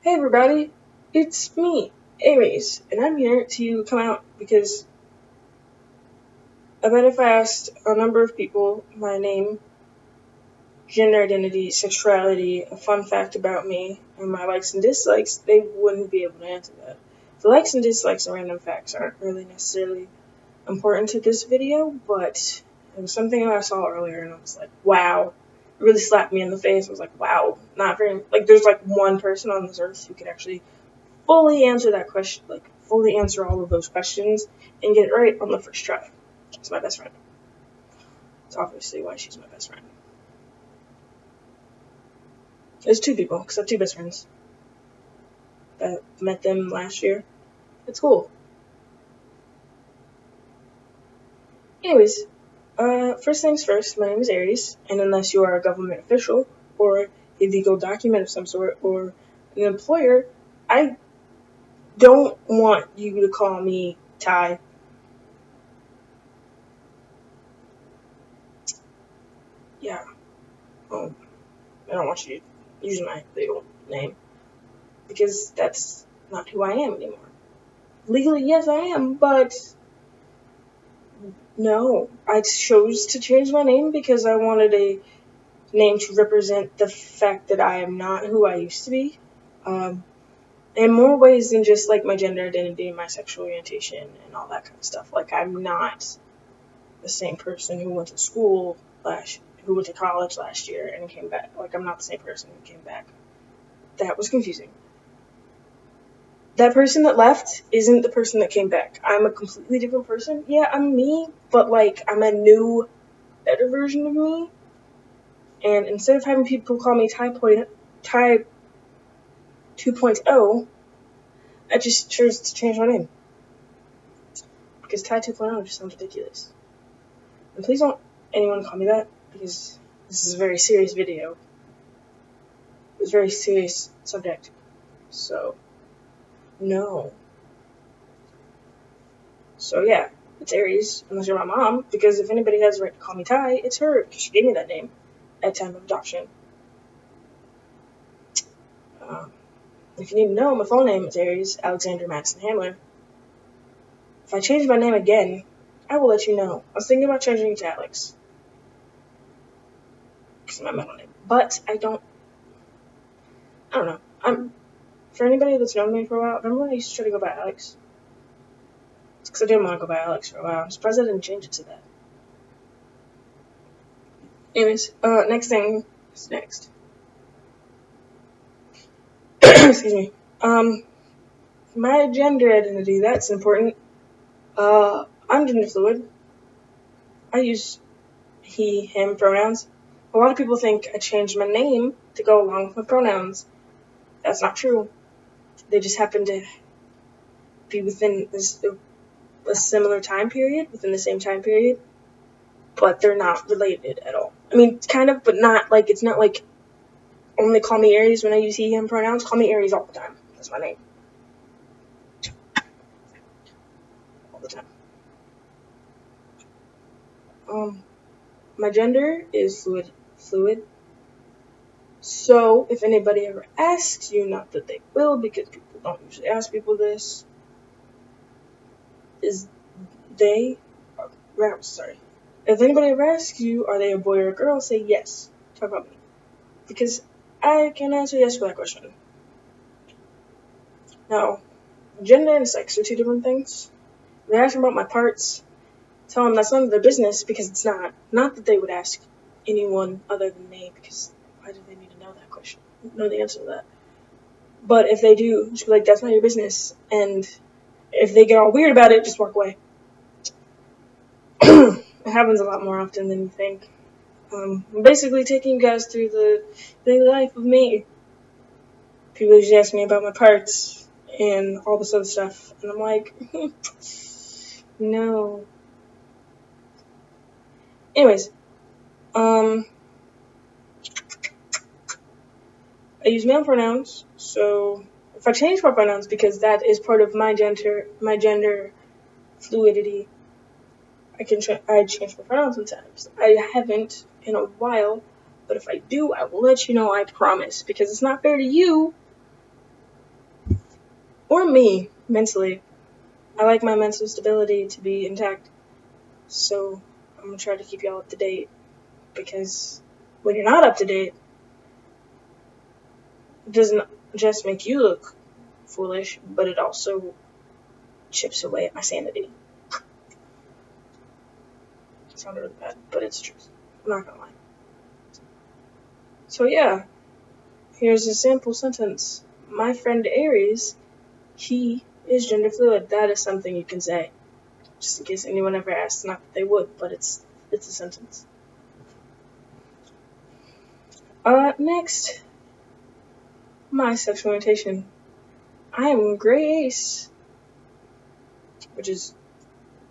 Hey everybody, it's me, Aries, and I'm here to come out because I bet if I asked a number of people my name, gender identity, sexuality, a fun fact about me, and my likes and dislikes, they wouldn't be able to answer that. The likes and dislikes and random facts aren't really necessarily important to this video, but it was something that I saw earlier and I was like, wow. It really slapped me in the face. I was like, wow, not very, there's one person on this earth who could actually fully answer that question, fully answer all of those questions and get it right on the first try. It's my best friend. That's obviously why she's my best friend. There's two people, because I have two best friends. I met them last year. It's cool. Anyways, first things first, my name is Aries, and unless you are a government official or a legal document of some sort or an employer, I don't want you to call me Ty. Yeah. I don't want you to use my legal name because that's not who I am anymore. Legally, yes, I am, but no. I chose to change my name because I wanted a name to represent the fact that I am not who I used to be. In more ways than just my gender identity and my sexual orientation and all that kind of stuff. I'm not the same person who went to school who went to college last year and came back. I'm not the same person who came back. That was confusing. That person that left isn't the person that came back. I'm a completely different person. Yeah, I'm me, but I'm a new, better version of me. And instead of having people call me Ty 2.0, I just chose to change my name. Because Ty 2.0 just sounds ridiculous. And please don't anyone call me that, because this is a very serious video. It's a very serious subject. So, no. So yeah, it's Aries, unless you're my mom, because if anybody has the right to call me Ty, it's her, because she gave me that name at time of adoption. If you need to know, my full name is Aries Alexander Madison Hamler. If I change my name again, I will let you know. I was thinking about changing it to Alex, because it's my middle name, but I don't know. For anybody that's known me for a while, remember when I used to try to go by Alex? It's because I didn't want to go by Alex for a while. I'm surprised I didn't change it to that. Anyways, next thing is next. Excuse me. My gender identity, that's important. I'm gender fluid. I use he, him pronouns. A lot of people think I changed my name to go along with my pronouns. That's not true. They just happen to be within a similar time period, within the same time period, but they're not related at all. I mean, kind of, but not it's not only call me Aries when I use he, him pronouns. Call me Aries all the time. That's my name. All the time. My gender is fluid. So, if anybody ever asks you, not that they will, because people don't usually ask people this, if anybody ever asks you, are they a boy or a girl, say yes. Talk about me. Because I can answer yes for that question. Now, gender and sex are two different things. If they ask about my parts, tell them that's none of their business, because it's not. Not that they would ask anyone other than me, because why do they need to know that question? Know the answer to that. But if they do, just be like, that's not your business. And if they get all weird about it, just walk away. It happens a lot more often than you think. I'm basically taking you guys through the daily life of me. People usually ask me about my parts and all this other stuff, and I'm like, no. Anyways, I use male pronouns, so if I change my pronouns, because that is part of my gender fluidity, I change my pronouns sometimes. I haven't in a while, but if I do, I will let you know, I promise, because it's not fair to you or me, mentally. I like my mental stability to be intact. So I'm going to try to keep y'all up to date. Because when you're not up to date, it doesn't just make you look foolish, but it also chips away at my sanity. It sounded really bad, but it's true. I'm not gonna lie. So yeah, here's a sample sentence. My friend Aries, he is gender fluid. That is something you can say. Just in case anyone ever asks. Not that they would, but it's a sentence. Next, my sexual orientation. I am gray ace, which is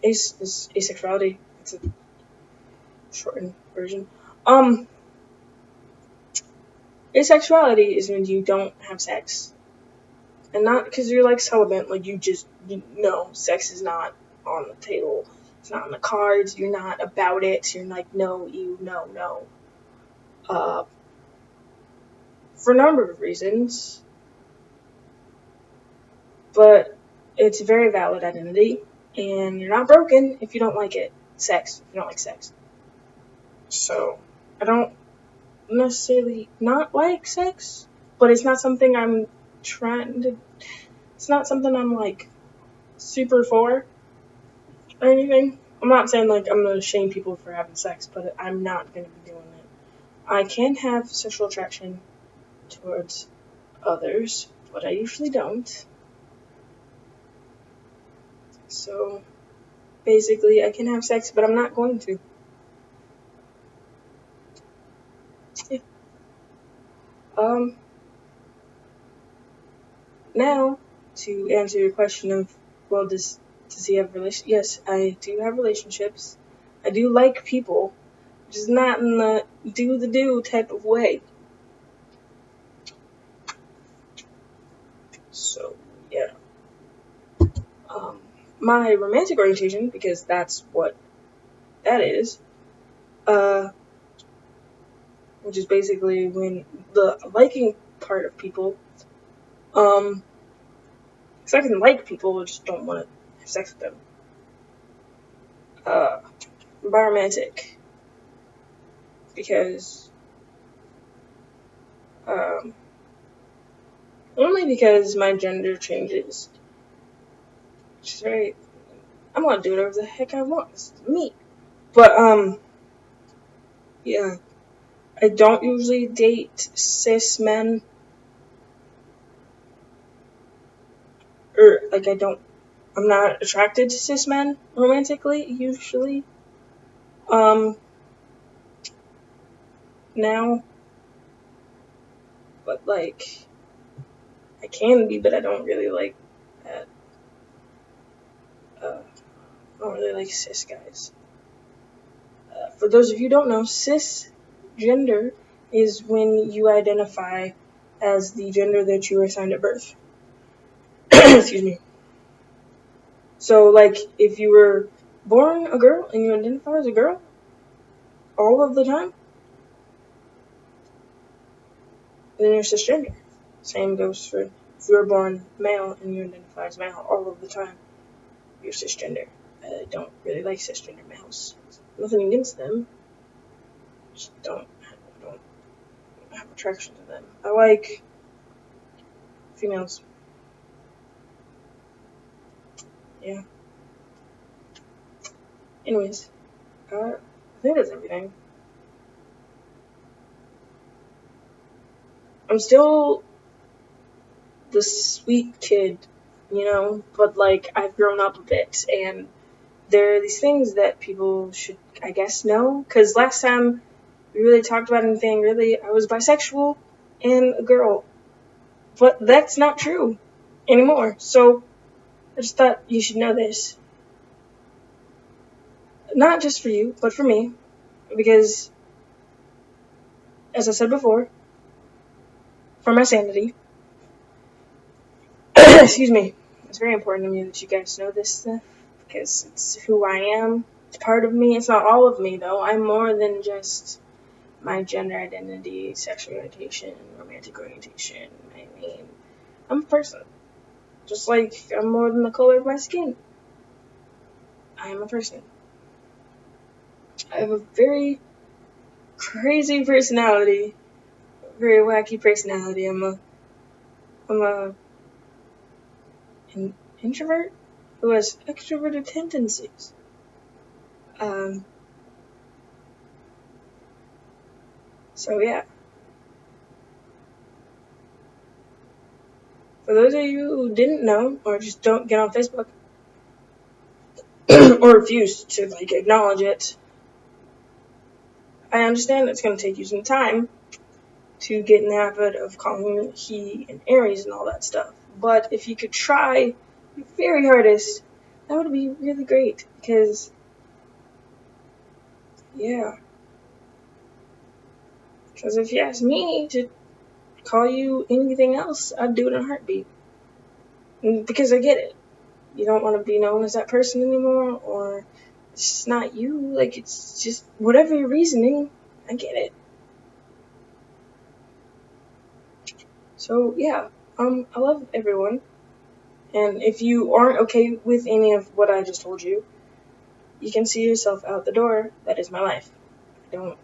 ace is asexuality. It's a shortened version. Asexuality is when you don't have sex. And not because you're like celibate, like no, sex is not on the table. It's not on the cards. You're not about it. You're like, no, no. For a number of reasons. But it's a very valid identity. And you're not broken if you don't like it. Sex. If you don't like sex. So, I don't necessarily not like sex, but it's not something I'm trying to. It's not something I'm like super for or anything. I'm not saying like I'm gonna shame people for having sex, but I'm not gonna be doing it. I can have sexual attraction towards others, but I usually don't. So basically, I can have sex, but I'm not going to. Yeah. Now, to answer your question of, well, does he have relationships? Yes, I do have relationships. I do like people, just not in the do type of way. So, yeah. My romantic orientation, because that's what that is, which is basically when the liking part of people, because I can like people, I just don't want to have sex with them. Biromantic, because, only because my gender changes, which is very, I'm gonna do whatever the heck I want, this is me. But, yeah, I don't usually date cis men, or, like, I'm not attracted to cis men romantically, usually. Now, but, like, I can be, but I don't really like that. I don't really like cis guys. For those of you who don't know, cisgender is when you identify as the gender that you were assigned at birth. Excuse me. So, like, if you were born a girl and you identify as a girl all of the time, then you're cisgender. Same goes for if you were born male and you identify as male all of the time, you're cisgender. I don't really like cisgender males. Nothing against them. Just don't have attraction to them. I like females. Yeah. Anyways, I think that's everything. I'm still the sweet kid, but like I've grown up a bit, and there are these things that people should, I guess, know. Because last time we really talked about anything, really, I was bisexual and a girl, but that's not true anymore. So I just thought you should know this, not just for you, but for me, because as I said before, for my sanity. Excuse me. It's very important to me that you guys know this stuff because it's who I am. It's part of me. It's not all of me, though. I'm more than just my gender identity, sexual orientation, romantic orientation, my name. I'm a person. Just like I'm more than the color of my skin. I am a person. I have a very crazy personality, very wacky personality. I'm a an introvert who has extroverted tendencies. Um, so yeah. For those of you who didn't know or just don't get on Facebook or refuse to acknowledge it, I understand it's going to take you some time to get in the habit of calling he and Aries and all that stuff. But if you could try your very hardest, that would be really great. Because, yeah. Because if you ask me to call you anything else, I'd do it in a heartbeat. Because I get it. You don't want to be known as that person anymore, or it's just not you. Like, it's just whatever your reasoning, I get it. So, yeah. I love everyone. And if you aren't okay with any of what I just told you, you can see yourself out the door. That is my life. I don't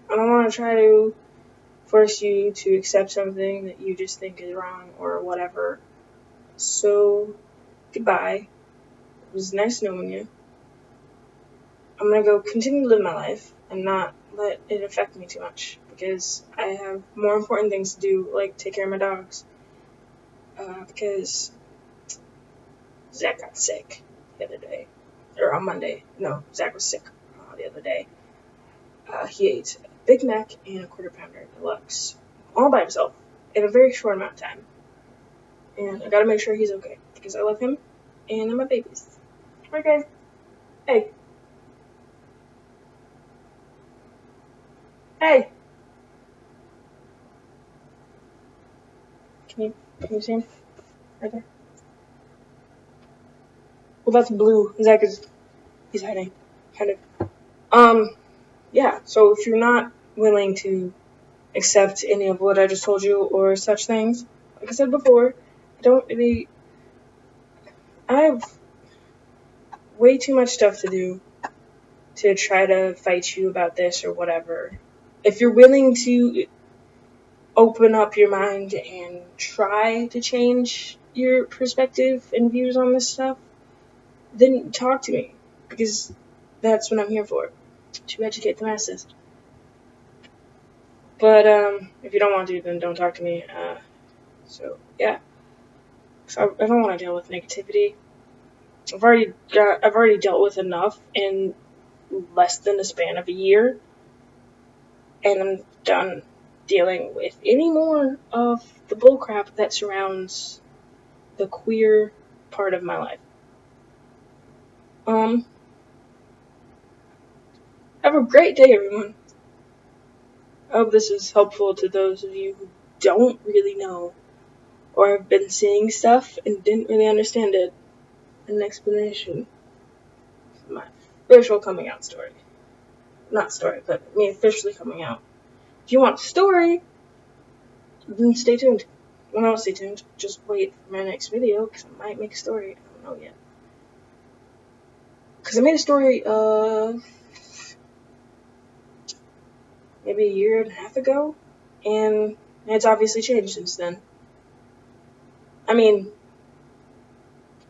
want to try to force you to accept something that you just think is wrong or whatever. So, goodbye. It was nice knowing you. I'm gonna go continue to live my life and not let it affect me too much because I have more important things to do, like take care of my dogs. Because Zach got sick the other day, or on Monday. No, Zach was sick the other day. He ate a Big Mac and a Quarter Pounder Deluxe all by himself in a very short amount of time. And I gotta make sure he's okay because I love him and they're my babies. Okay. Hey. Hey. Can you see him? Right there. Well, that's blue. Zach he's hiding. Kind of. Yeah. So if you're not willing to accept any of what I just told you or such things, like I said before, I have way too much stuff to do to try to fight you about this or whatever. If you're willing to open up your mind and try to change your perspective and views on this stuff, then talk to me. Because that's what I'm here for. To educate the masses. But if you don't want to, then don't talk to me. So yeah. So I don't want to deal with negativity. I've already dealt with enough in less than the span of a year, and I'm done dealing with any more of the bullcrap that surrounds the queer part of my life. Have a great day, everyone. I hope this is helpful to those of you who don't really know or have been seeing stuff and didn't really understand it. An explanation for my official coming out story. Not story, but me officially coming out. If you want a story, then stay tuned. Well, not stay tuned. Just wait for my next video, because I might make a story. I don't know yet. Because I made a story, maybe a year and a half ago, and it's obviously changed since then. I mean,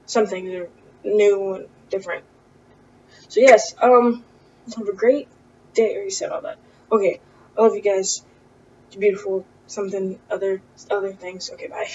some things are new and different. So yes, have a great day. I already said all that. Okay, I love you guys. You're beautiful. Other things. Okay, bye.